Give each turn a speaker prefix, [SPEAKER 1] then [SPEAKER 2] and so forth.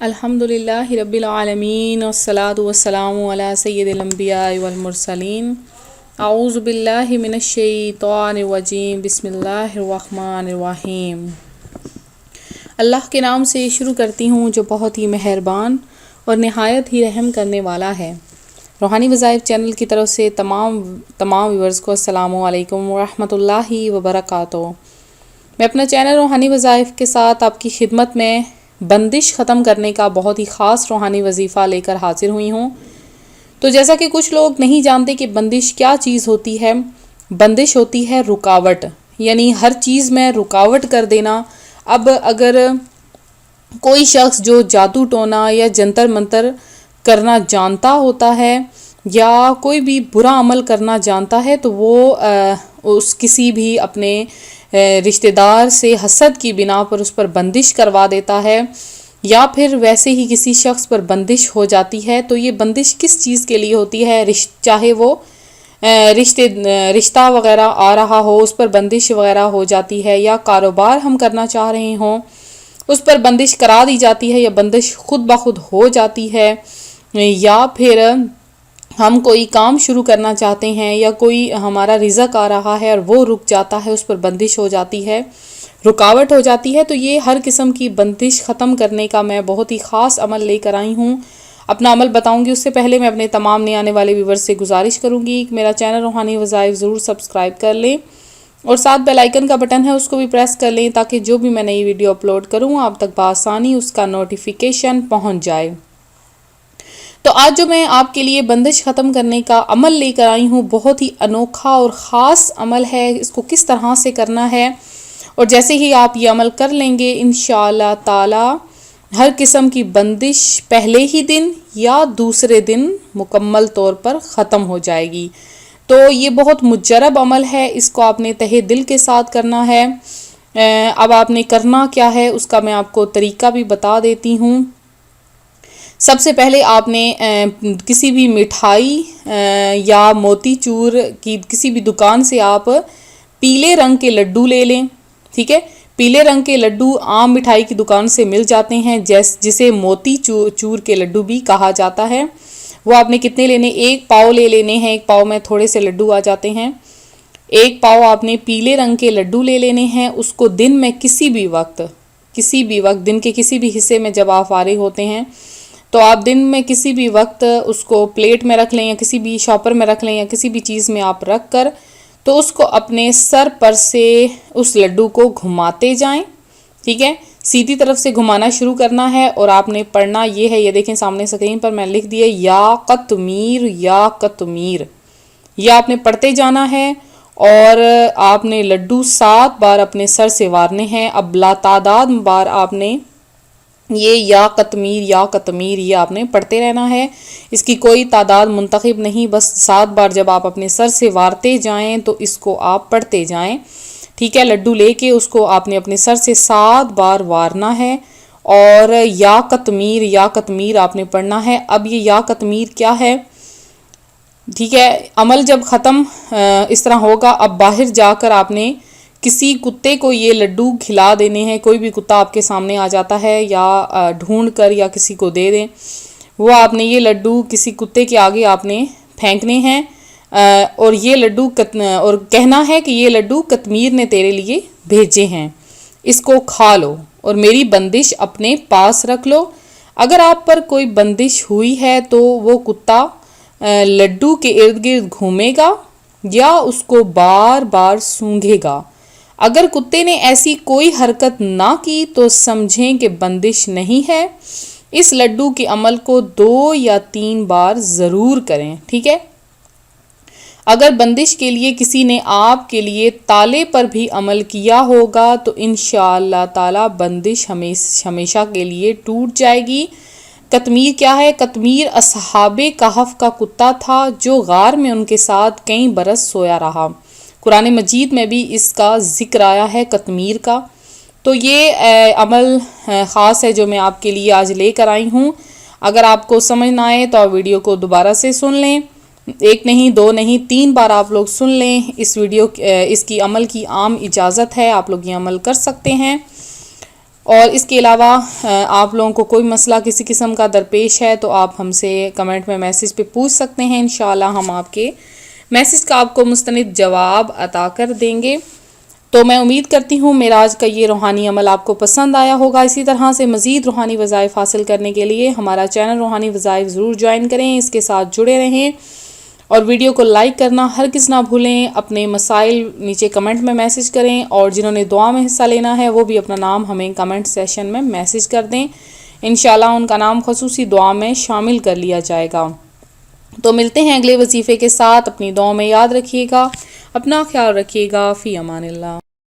[SPEAKER 1] الحمدللہ رب العالمین والصلاة والسلام علی سید الانبیاء والمرسلین اعوذ باللہ من الشیطان الرجیم بسم اللہ الرحمن الرحیم۔ اللہ کے نام سے شروع کرتی ہوں جو بہت ہی مہربان اور نہایت ہی رحم کرنے والا ہے۔ روحانی وظائف چینل کی طرف سے تمام ویورز کو السلام علیکم ورحمۃ اللہ وبرکاتہ۔ میں اپنا چینل روحانی وظائف کے ساتھ آپ کی خدمت میں بندش ختم کرنے کا بہت ہی خاص روحانی وظیفہ لے کر حاضر ہوئی ہوں۔ تو جیسا کہ کچھ لوگ نہیں جانتے کہ بندش کیا چیز ہوتی ہے، بندش ہوتی ہے رکاوٹ، یعنی ہر چیز میں رکاوٹ کر دینا۔ اب اگر کوئی شخص جو جادو ٹونا یا جنتر منتر کرنا جانتا ہوتا ہے یا کوئی بھی برا عمل کرنا جانتا ہے تو وہ کسی بھی اپنے رشتہ دار سے حسد کی بنا پر اس پر بندش کروا دیتا ہے، یا پھر ویسے ہی کسی شخص پر بندش ہو جاتی ہے۔ تو یہ بندش کس چیز کے لیے ہوتی ہے؟ چاہے وہ رشتہ وغیرہ آ رہا ہو اس پر بندش وغیرہ ہو جاتی ہے، یا کاروبار ہم کرنا چاہ رہے ہوں اس پر بندش کرا دی جاتی ہے، یا بندش خود بخود ہو جاتی ہے، یا پھر ہم کوئی کام شروع کرنا چاہتے ہیں یا کوئی ہمارا رزق آ رہا ہے اور وہ رک جاتا ہے، اس پر بندش ہو جاتی ہے، رکاوٹ ہو جاتی ہے۔ تو یہ ہر قسم کی بندش ختم کرنے کا میں بہت ہی خاص عمل لے کر آئی ہوں۔ اپنا عمل بتاؤں گی، اس سے پہلے میں اپنے تمام نئے آنے والے ویورز سے گزارش کروں گی کہ میرا چینل روحانی وظائف ضرور سبسکرائب کر لیں اور ساتھ بیل آئیکن کا بٹن ہے اس کو بھی پریس کر لیں تاکہ جو بھی میں نئی ویڈیو اپلوڈ کروں آپ تک بآسانی اس کا نوٹیفیکیشن پہنچ جائے۔ تو آج جو میں آپ کے لیے بندش ختم کرنے کا عمل لے کر آئی ہوں بہت ہی انوکھا اور خاص عمل ہے۔ اس کو کس طرح سے کرنا ہے، اور جیسے ہی آپ یہ عمل کر لیں گے انشاءاللہ تعالی ہر قسم کی بندش پہلے ہی دن یا دوسرے دن مکمل طور پر ختم ہو جائے گی۔ تو یہ بہت مجرب عمل ہے، اس کو آپ نے تہہ دل کے ساتھ کرنا ہے۔ اب آپ نے کرنا کیا ہے اس کا میں آپ کو طریقہ بھی بتا دیتی ہوں۔ سب سے پہلے آپ نے کسی بھی مٹھائی یا موتی چور کی کسی بھی دکان سے آپ پیلے رنگ کے لڈو لے لیں، ٹھیک ہے؟ پیلے رنگ کے لڈو عام مٹھائی کی دکان سے مل جاتے ہیں، جسے موتی چور کے لڈو بھی کہا جاتا ہے۔ وہ آپ نے کتنے لینے؟ 1 پاؤ لے لینے ہیں۔ 1 پاؤ میں تھوڑے سے لڈو آ جاتے ہیں۔ 1 پاؤ آپ نے پیلے رنگ کے لڈو لے لینے ہیں۔ اس کو دن میں کسی بھی وقت دن کے کسی بھی حصے میں جب آپ فارغ ہوتے ہیں تو آپ دن میں کسی بھی وقت اس کو پلیٹ میں رکھ لیں یا کسی بھی شاپر میں رکھ لیں یا کسی بھی چیز میں آپ رکھ کر تو اس کو اپنے سر پر سے اس لڈو کو گھماتے جائیں، ٹھیک ہے؟ سیدھی طرف سے گھمانا شروع کرنا ہے اور آپ نے پڑھنا یہ ہے، یہ دیکھیں سامنے اسکرین پر میں لکھ دیا یا قطمیر یا قطمیر، یہ آپ نے پڑھتے جانا ہے اور آپ نے لڈو 7 بار اپنے سر سے وارنے ہیں۔ اب لاتعداد بار آپ نے یہ یا قطمیر یہ آپ نے پڑھتے رہنا ہے، اس کی کوئی تعداد منتخب نہیں، بس 7 بار جب آپ اپنے سر سے وارتے جائیں تو اس کو آپ پڑھتے جائیں، ٹھیک ہے؟ لڈو لے کے اس کو آپ نے اپنے سر سے 7 بار وارنا ہے اور یا قطمیر آپ نے پڑھنا ہے۔ اب یہ یا قطمیر کیا ہے؟ ٹھیک ہے، عمل جب ختم اس طرح ہوگا، اب باہر جا کر آپ نے کسی کتے کو یہ لڈو کھلا دینے ہیں۔ کوئی بھی کتا آپ کے سامنے آ جاتا ہے یا ڈھونڈ کر یا کسی کو دے دیں، وہ آپ نے یہ لڈو کسی کتے کے آگے آپ نے پھینکنے ہیں اور یہ لڈو اور کہنا ہے کہ یہ لڈو قطمیر نے تیرے لیے بھیجے ہیں، اس کو کھا لو اور میری بندش اپنے پاس رکھ لو۔ اگر آپ پر کوئی بندش ہوئی ہے تو وہ کتا لڈو کے ارد گرد گھومے گا یا اس کو بار بار سونگھے گا۔ اگر کتے نے ایسی کوئی حرکت نہ کی تو سمجھیں کہ بندش نہیں ہے۔ اس لڈو کے عمل کو 2 یا 3 بار ضرور کریں، ٹھیک ہے؟ اگر بندش کے لیے کسی نے آپ کے لیے تالے پر بھی عمل کیا ہوگا تو انشاءاللہ تعالی بندش ہمیشہ کے لیے ٹوٹ جائے گی۔ قطمیر کیا ہے؟ قطمیر اصحاب کہف کا کتا تھا جو غار میں ان کے ساتھ کئی برس سویا رہا۔ قرآن مجید میں بھی اس کا ذکر آیا ہے قطمیر کا۔ تو یہ عمل خاص ہے جو میں آپ کے لیے آج لے کر آئی ہوں۔ اگر آپ کو سمجھ نہ آئے تو آپ ویڈیو کو دوبارہ سے سن لیں، 1 نہیں 2 نہیں 3 بار آپ لوگ سن لیں۔ اس کی عمل کی عام اجازت ہے، آپ لوگ یہ عمل کر سکتے ہیں۔ اور اس کے علاوہ آپ لوگوں کو کوئی مسئلہ کسی قسم کا درپیش ہے تو آپ ہم سے کمنٹ میں میسج پہ پوچھ سکتے ہیں، انشاءاللہ ہم آپ کے میسج کا آپ کو مستند جواب عطا کر دیں گے۔ تو میں امید کرتی ہوں میرا آج کا یہ روحانی عمل آپ کو پسند آیا ہوگا۔ اسی طرح سے مزید روحانی وظائف حاصل کرنے کے لیے ہمارا چینل روحانی وظائف ضرور جوائن کریں، اس کے ساتھ جڑے رہیں اور ویڈیو کو لائک کرنا ہرگز نہ بھولیں۔ اپنے مسائل نیچے کمنٹ میں میسج کریں، اور جنہوں نے دعا میں حصہ لینا ہے وہ بھی اپنا نام ہمیں کمنٹ سیشن میں میسج کر دیں، انشاءاللہ ان کا نام خصوصی دعا میں شامل کر لیا جائے گا۔ تو ملتے ہیں اگلے وظیفے کے ساتھ، اپنی دعا میں یاد رکھیے گا، اپنا خیال رکھیے گا، فی امان اللہ۔